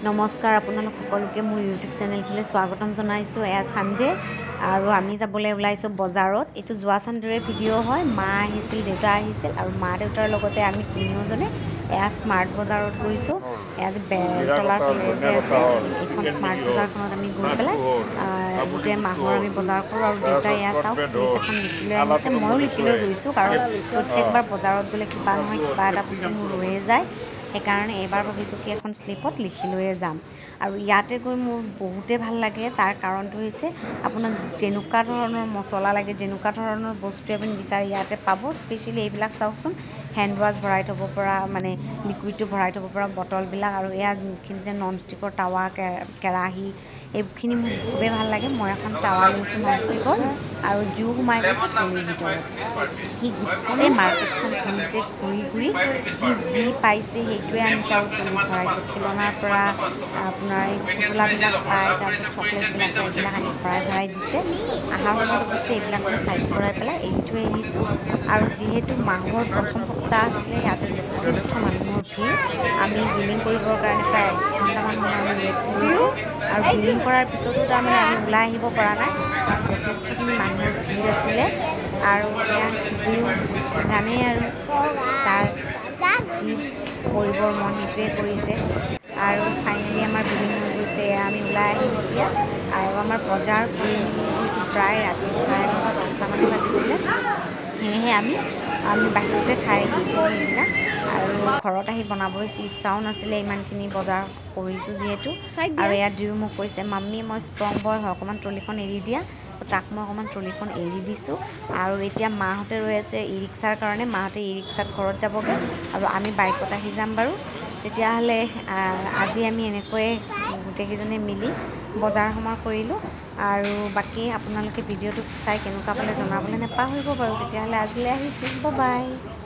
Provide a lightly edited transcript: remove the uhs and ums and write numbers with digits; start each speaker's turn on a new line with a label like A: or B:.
A: নমস্কাৰ আপোনালোক সকলোকে মোৰ ইউটিউব চেনেলটোলৈ স্বাগতম জনাইছোঁ। এয়া ছানডে আৰু আমি যাবলৈ ওলাইছোঁ বজাৰত। এইটো যোৱা ছানডেৰে ভিডিঅ' হয়। মা আহিছিল, দেউতা আহিছিল আৰু মা দেউতাৰ লগতে আমি তিনিওজনে এয়া স্মাৰ্ট বজাৰত গৈছোঁ। এয়া যে বেলতলাৰ ফালে যে আছে এইখন স্মাৰ্ট বজাৰখনত আমি গৈ পেলাই গোটেই মাহৰ আমি বজাৰ কৰোঁ। আৰু দেউতাই এয়া চাওক শ্লিপ এখন লিখি লৈ আহিছে। ময়ো লিখি লৈ গৈছোঁ, কাৰণ প্ৰত্যেকবাৰ বজাৰত গ'লে কিবা নহয় কিবা এটা বস্তু মোৰ ৰৈয়ে যায়। সেইকাৰণে এইবাৰ ভাবিছোঁ কি এখন শ্লিপত লিখি লৈয়ে যাম। আৰু ইয়াতে গৈ মোৰ বহুতেই ভাল লাগে। তাৰ কাৰণটো হৈছে আপোনাক যেনেকুৱা ধৰণৰ মছলা লাগে, যেনেকুৱা ধৰণৰ বস্তু আপুনি বিচাৰে ইয়াতে পাব। স্পেচিয়েলি এইবিলাক চাওকচোন, হেণ্ড ৱাছ ভৰাই থ'ব পৰা, মানে লিকুইডটো ভৰাই থ'ব পৰা বটলবিলাক, আৰু এইখিনি যে নন ষ্টিকৰ টাৱা, কেৰাহী, এইখিনি মোৰ খুবেই ভাল লাগে। মই এখন টাৱা লৈছোঁ নন ষ্টিকৰ, আৰু জুইও সোমাই গৈছে ট্ৰলিৰ ভিতৰত। সি গোটেই মাৰ্কেটখন ঘূৰিছে, ঘূৰি সি যি পাইছে সেইটোৱে আনিছে আৰু ট্ৰলিত ভৰাইছে। খেলনাৰ পৰা আপোনাৰ এই পুতলাবিলাক পায়, তাৰপিছত চকলেটবিলাক পায়, এইবিলাক আনি ভৰাই দিছে। অহাৰ সময়ত অৱশ্যে এইবিলাক মই চাইড কৰাই পেলাই এৰি থৈ আহিছোঁ। আৰু যিহেতু মাহৰ প্ৰথম সপ্তাহ আছিলে, ইয়াতে যথেষ্ট মানুহৰ ভিৰ। আমি বিলিং কৰিবৰ কাৰণে প্ৰায় 1 ঘণ্টামান সময় আমি ৱেইট কৰিছোঁ। আৰু বিলিং কৰাৰ পিছতো তাৰমানে আমি ওলাই আহিব পৰা নাই, কাৰণ যথেষ্টখিনি মানুহৰ ভিৰ আছিলে। আৰু এয়া দিও জানেই আৰু তাৰ যি কৰিবৰ মন সেইটোৱে কৰিছে। আৰু ফাইনেলি আমাৰ বিলিং হৈ গৈছে। আমি ওলাই আহিম এতিয়া। আৰু আমাৰ বজাৰ কৰি মেলি যিহেতু প্ৰায় ৰাতি 9:30, 10টামানেই বাজিছিলে, সেয়েহে আমি বাহিৰতে খাই আহিছিলোঁ সেইবিলাক। আৰু ঘৰত আহি বনাব ইচ্ছাও নাছিলে, ইমানখিনি বজাৰ কৰিছোঁ যিহেতু। আৰু ইয়াত দিও মোক কৈছে, মাম্মী মই ষ্ট্ৰং বয় হয়, অকণমান ট্ৰলিখন এৰি দিয়া। তাক মই অকণমান ট্ৰলিখন এৰি দিছোঁ। আৰু এতিয়া মাহঁতে ৰৈ আছে ই ৰিক্সাৰ কাৰণে। মাহঁতে ই ৰিক্সাত ঘৰত যাবগৈ আৰু আমি বাইকত আহি যাম বাৰু। তেতিয়াহ'লে আজি আমি এনেকৈয়ে গোটেইকেইজনে মিলি বজাৰ সমাৰ কৰিলোঁ। আৰু বাকী আপোনালোকে ভিডিঅ'টো চাই কেনেকুৱা পালে জনাবলৈ নাপাহৰিব বাৰু। তেতিয়াহ'লে আজিলৈ আহিছোঁ, বাই বাই।